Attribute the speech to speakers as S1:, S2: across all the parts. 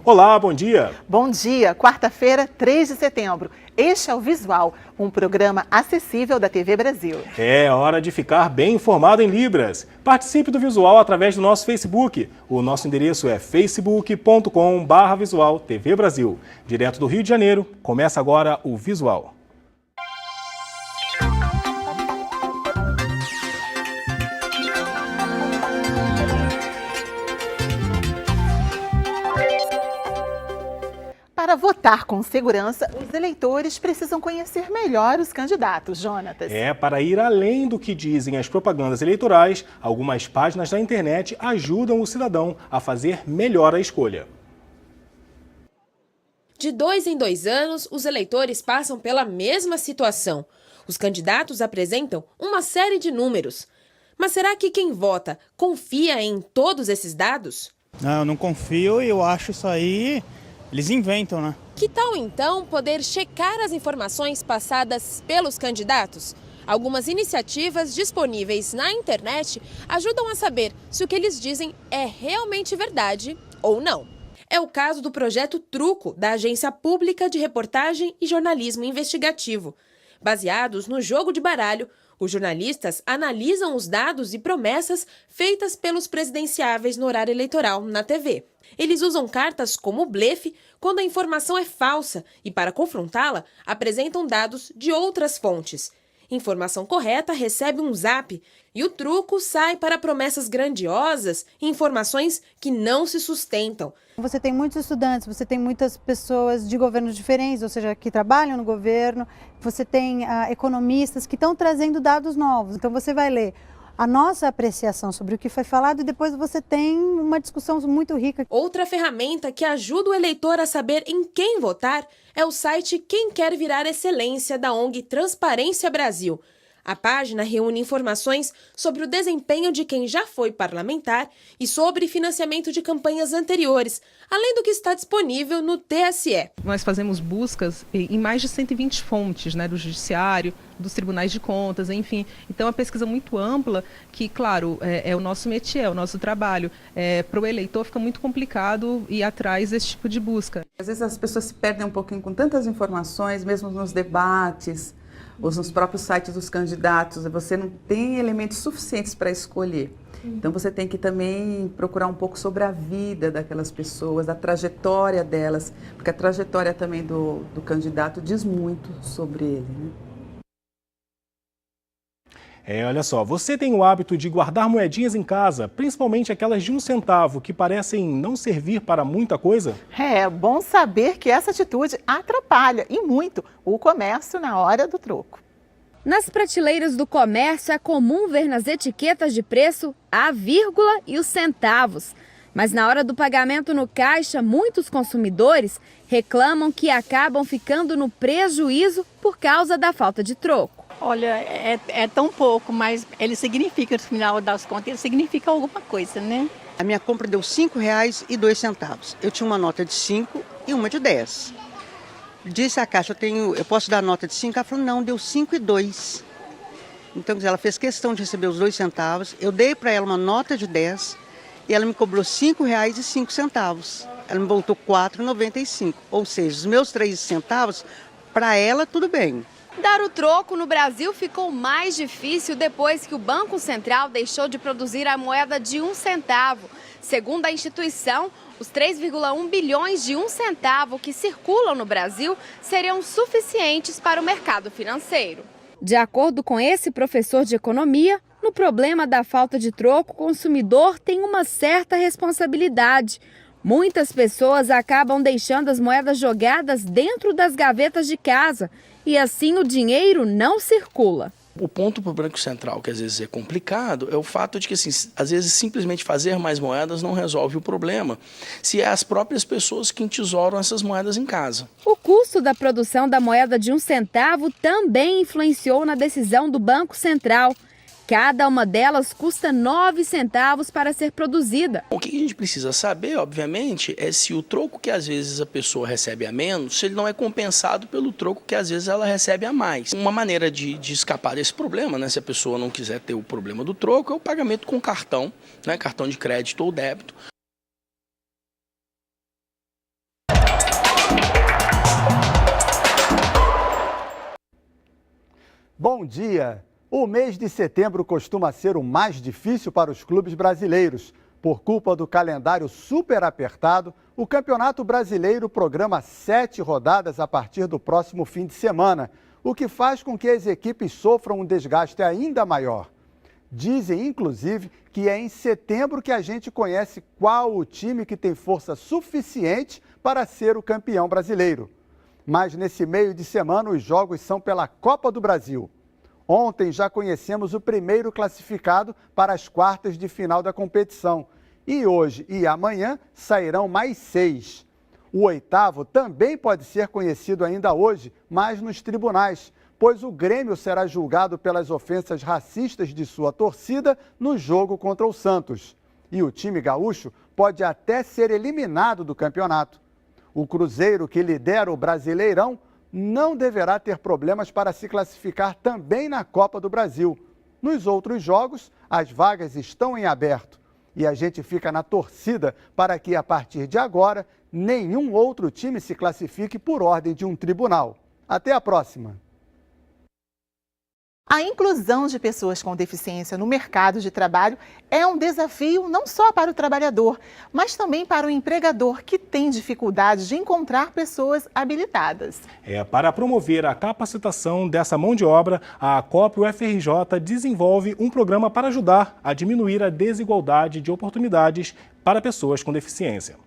S1: Olá, bom dia.
S2: Bom dia, quarta-feira, 3 de setembro. Este é o Visual, um programa acessível da TV Brasil.
S1: É hora de ficar bem informado em Libras. Participe do Visual através do nosso Facebook. O nosso endereço é facebook.com/visual TV Brasil. Direto do Rio de Janeiro, começa agora o Visual.
S2: Para votar com segurança, os eleitores precisam conhecer melhor os candidatos, Jonatas.
S1: Para ir além do que dizem as propagandas eleitorais, algumas páginas da internet ajudam o cidadão a fazer melhor a escolha.
S3: De 2 em 2 anos, os eleitores passam pela mesma situação. Os candidatos apresentam uma série de números. Mas será que quem vota confia em todos esses dados?
S4: Não, eu não confio e eu acho isso aí... Eles inventam, né?
S3: Que tal, então, poder checar as informações passadas pelos candidatos? Algumas iniciativas disponíveis na internet ajudam a saber se o que eles dizem é realmente verdade ou não. É o caso do projeto Truco, da Agência Pública de Reportagem e Jornalismo Investigativo. Baseados no jogo de baralho, os jornalistas analisam os dados e promessas feitas pelos presidenciáveis no horário eleitoral na TV. Eles usam cartas como blefe quando a informação é falsa e, para confrontá-la, apresentam dados de outras fontes. Informação correta recebe um zap e o truco sai para promessas grandiosas e informações que não se sustentam.
S5: Você tem muitos estudantes, você tem muitas pessoas de governos diferentes, ou seja, que trabalham no governo, você tem economistas que estão trazendo dados novos. Então você vai ler a nossa apreciação sobre o que foi falado e depois você tem uma discussão muito rica.
S3: Outra ferramenta que ajuda o eleitor a saber em quem votar é o site Quem Quer Virar Excelência da ONG Transparência Brasil. A página reúne informações sobre o desempenho de quem já foi parlamentar e sobre financiamento de campanhas anteriores, além do que está disponível no TSE.
S6: Nós fazemos buscas em mais de 120 fontes, do Judiciário, dos Tribunais de Contas, enfim. Então, é uma pesquisa muito ampla que, claro, é o nosso métier, é o nosso trabalho. Para o eleitor fica muito complicado ir atrás desse tipo de busca.
S7: Às vezes as pessoas se perdem um pouquinho com tantas informações, mesmo nos debates, ou nos próprios sites dos candidatos, você não tem elementos suficientes para escolher. Então você tem que também procurar um pouco sobre a vida daquelas pessoas, a trajetória delas, porque a trajetória também do candidato diz muito sobre ele, né?
S1: Olha só, você tem o hábito de guardar moedinhas em casa, principalmente aquelas de 1 centavo, que parecem não servir para muita coisa?
S2: É bom saber que essa atitude atrapalha, e muito, o comércio na hora do troco.
S8: Nas prateleiras do comércio é comum ver nas etiquetas de preço a vírgula e os centavos. Mas na hora do pagamento no caixa, muitos consumidores reclamam que acabam ficando no prejuízo por causa da falta de troco.
S9: Olha, é tão pouco, mas ele significa, no final das contas, ele significa alguma coisa, né?
S10: A minha compra deu R$ 5,02. Eu tinha uma nota de 5 e uma de 10. Disse a caixa, eu posso dar a nota de 5? Ela falou, não, deu 5,02. Então, ela fez questão de receber os 2 centavos. Eu dei para ela uma nota de 10 e ela me cobrou R$ 5,05. Ela me voltou R$ 4,95. Ou seja, os meus 3 centavos, para ela, tudo bem.
S8: Dar o troco no Brasil ficou mais difícil depois que o Banco Central deixou de produzir a moeda de 1 centavo. Segundo a instituição, os 3,1 bilhões de 1 centavo que circulam no Brasil seriam suficientes para o mercado financeiro. De acordo com esse professor de economia, no problema da falta de troco, o consumidor tem uma certa responsabilidade. Muitas pessoas acabam deixando as moedas jogadas dentro das gavetas de casa e assim o dinheiro não circula.
S11: O ponto para o Banco Central, que às vezes é complicado, é o fato de que, assim, às vezes, simplesmente fazer mais moedas não resolve o problema, se é as próprias pessoas que entesouram essas moedas em casa.
S8: O custo da produção da moeda de 1 centavo também influenciou na decisão do Banco Central. Cada uma delas custa 9 centavos para ser produzida.
S11: O que a gente precisa saber, obviamente, é se o troco que às vezes a pessoa recebe a menos, se ele não é compensado pelo troco que às vezes ela recebe a mais. Uma maneira de escapar desse problema, se a pessoa não quiser ter o problema do troco, é o pagamento com cartão, cartão de crédito ou débito.
S12: Bom dia! O mês de setembro costuma ser o mais difícil para os clubes brasileiros. Por culpa do calendário super apertado, o Campeonato Brasileiro programa 7 rodadas a partir do próximo fim de semana, o que faz com que as equipes sofram um desgaste ainda maior. Dizem, inclusive, que é em setembro que a gente conhece qual o time que tem força suficiente para ser o campeão brasileiro. Mas nesse meio de semana os jogos são pela Copa do Brasil. Ontem já conhecemos o primeiro classificado para as quartas de final da competição. E hoje e amanhã sairão mais 6. O oitavo também pode ser conhecido ainda hoje, mas nos tribunais, pois o Grêmio será julgado pelas ofensas racistas de sua torcida no jogo contra o Santos. E o time gaúcho pode até ser eliminado do campeonato. O Cruzeiro, que lidera o Brasileirão, não deverá ter problemas para se classificar também na Copa do Brasil. Nos outros jogos, as vagas estão em aberto. E a gente fica na torcida para que, a partir de agora, nenhum outro time se classifique por ordem de um tribunal. Até a próxima!
S2: A inclusão de pessoas com deficiência no mercado de trabalho é um desafio não só para o trabalhador, mas também para o empregador, que tem dificuldade de encontrar pessoas habilitadas.
S1: Para promover a capacitação dessa mão de obra, a COP UFRJ desenvolve um programa para ajudar a diminuir a desigualdade de oportunidades para pessoas com deficiência.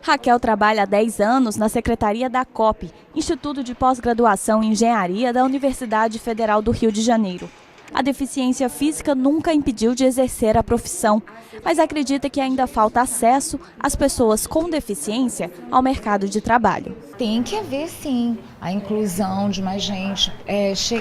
S13: Raquel trabalha há 10 anos na Secretaria da COP, Instituto de Pós-Graduação em Engenharia da Universidade Federal do Rio de Janeiro. A deficiência física nunca impediu de exercer a profissão, mas acredita que ainda falta acesso às pessoas com deficiência ao mercado de trabalho.
S14: Tem que haver, sim, a inclusão de mais gente,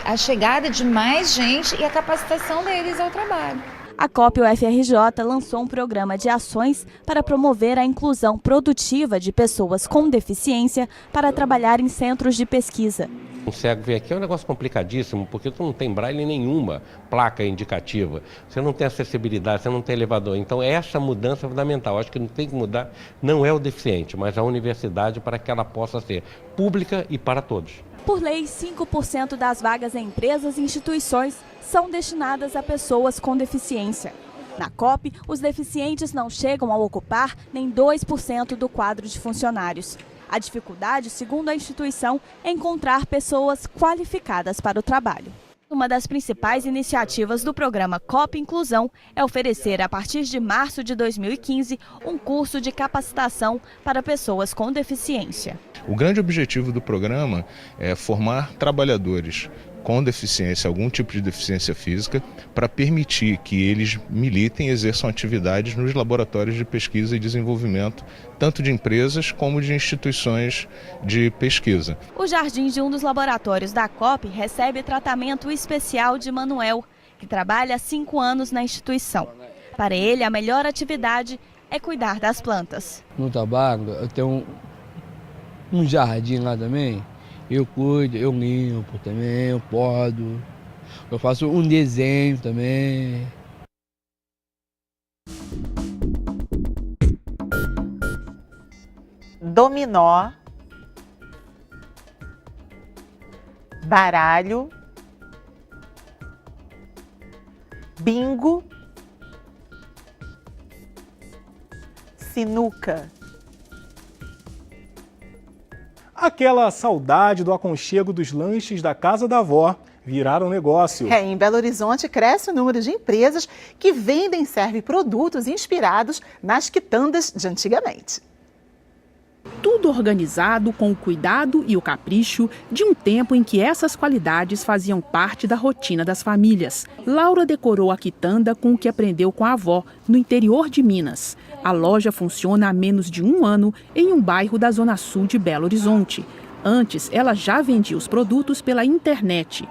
S14: a chegada de mais gente e a capacitação deles ao trabalho.
S13: A COP UFRJ lançou um programa de ações para promover a inclusão produtiva de pessoas com deficiência para trabalhar em centros de pesquisa.
S15: Um cego vir aqui é um negócio complicadíssimo, porque tu não tem braille nenhuma, placa indicativa, você não tem acessibilidade, você não tem elevador. Então essa mudança é fundamental. Acho que não tem que mudar, não é o deficiente, mas a universidade para que ela possa ser pública e para todos.
S13: Por lei, 5% das vagas em empresas e instituições são destinadas a pessoas com deficiência. Na COP, os deficientes não chegam a ocupar nem 2% do quadro de funcionários. A dificuldade, segundo a instituição, é encontrar pessoas qualificadas para o trabalho. Uma das principais iniciativas do programa COP Inclusão é oferecer, a partir de março de 2015, um curso de capacitação para pessoas com deficiência.
S16: O grande objetivo do programa é formar trabalhadores com deficiência, algum tipo de deficiência física, para permitir que eles militem e exerçam atividades nos laboratórios de pesquisa e desenvolvimento, tanto de empresas como de instituições de pesquisa.
S13: O jardim de um dos laboratórios da COP recebe tratamento especial de Manuel, que trabalha há 5 anos na instituição. Para ele, a melhor atividade é cuidar das plantas.
S17: No trabalho, eu tenho um jardim lá também. Eu cuido, eu limpo também, eu podo, eu faço um desenho também.
S2: Dominó, baralho, bingo, sinuca.
S1: Aquela saudade do aconchego dos lanches da casa da avó viraram negócio.
S2: Em Belo Horizonte cresce o número de empresas que vendem e servem produtos inspirados nas quitandas de antigamente.
S18: Tudo organizado com o cuidado e o capricho de um tempo em que essas qualidades faziam parte da rotina das famílias. Laura decorou a quitanda com o que aprendeu com a avó, no interior de Minas. A loja funciona há menos de 1 ano em um bairro da zona sul de Belo Horizonte. Antes, ela já vendia os produtos pela internet.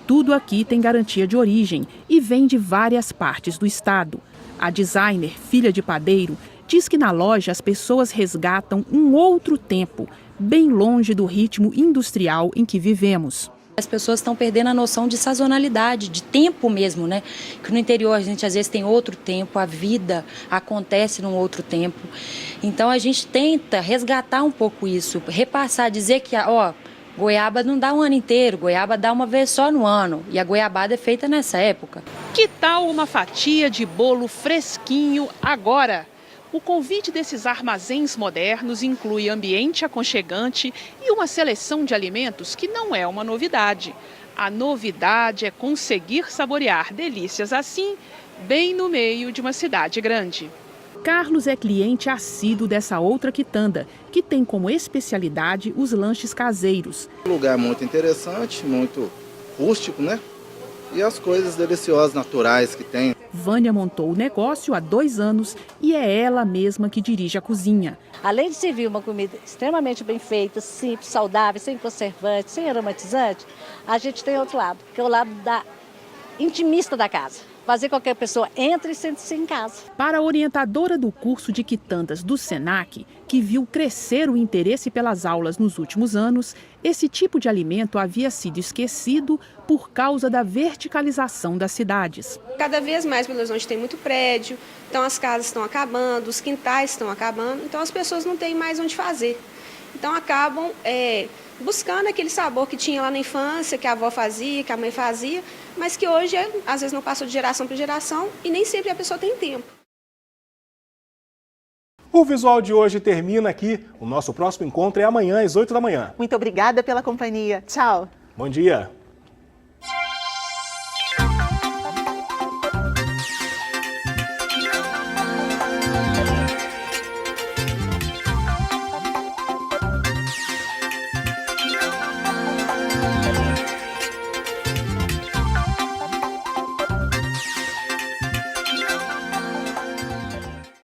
S18: Tudo aqui tem garantia de origem e vem de várias partes do estado. A designer, filha de padeiro, diz que na loja as pessoas resgatam um outro tempo, bem longe do ritmo industrial em que vivemos.
S19: As pessoas estão perdendo a noção de sazonalidade, de tempo mesmo, né? Que no interior a gente às vezes tem outro tempo, a vida acontece num outro tempo. Então a gente tenta resgatar um pouco isso, repassar, dizer que, Goiaba não dá um ano inteiro, goiaba dá uma vez só no ano. E a goiabada é feita nessa época.
S18: Que tal uma fatia de bolo fresquinho agora? O convite desses armazéns modernos inclui ambiente aconchegante e uma seleção de alimentos que não é uma novidade. A novidade é conseguir saborear delícias assim, bem no meio de uma cidade grande. Carlos é cliente assíduo dessa outra quitanda, que tem como especialidade os lanches caseiros.
S20: Um lugar muito interessante, muito rústico, né? E as coisas deliciosas, naturais que tem.
S18: Vânia montou o negócio há 2 anos e é ela mesma que dirige a cozinha.
S21: Além de servir uma comida extremamente bem feita, simples, saudável, sem conservante, sem aromatizante, a gente tem outro lado, que é o lado da intimista da casa. Fazer com que qualquer pessoa entre e sente-se em casa.
S18: Para a orientadora do curso de quitandas do SENAC, que viu crescer o interesse pelas aulas nos últimos anos, esse tipo de alimento havia sido esquecido por causa da verticalização das cidades.
S22: Cada vez mais Belo Horizonte tem muito prédio, então as casas estão acabando, os quintais estão acabando, então as pessoas não têm mais onde fazer. Então acabam buscando aquele sabor que tinha lá na infância, que a avó fazia, que a mãe fazia, mas que hoje, às vezes, não passou de geração para geração e nem sempre a pessoa tem tempo.
S1: O Visual de hoje termina aqui. O nosso próximo encontro é amanhã, às 8 da manhã.
S2: Muito obrigada pela companhia. Tchau.
S1: Bom dia.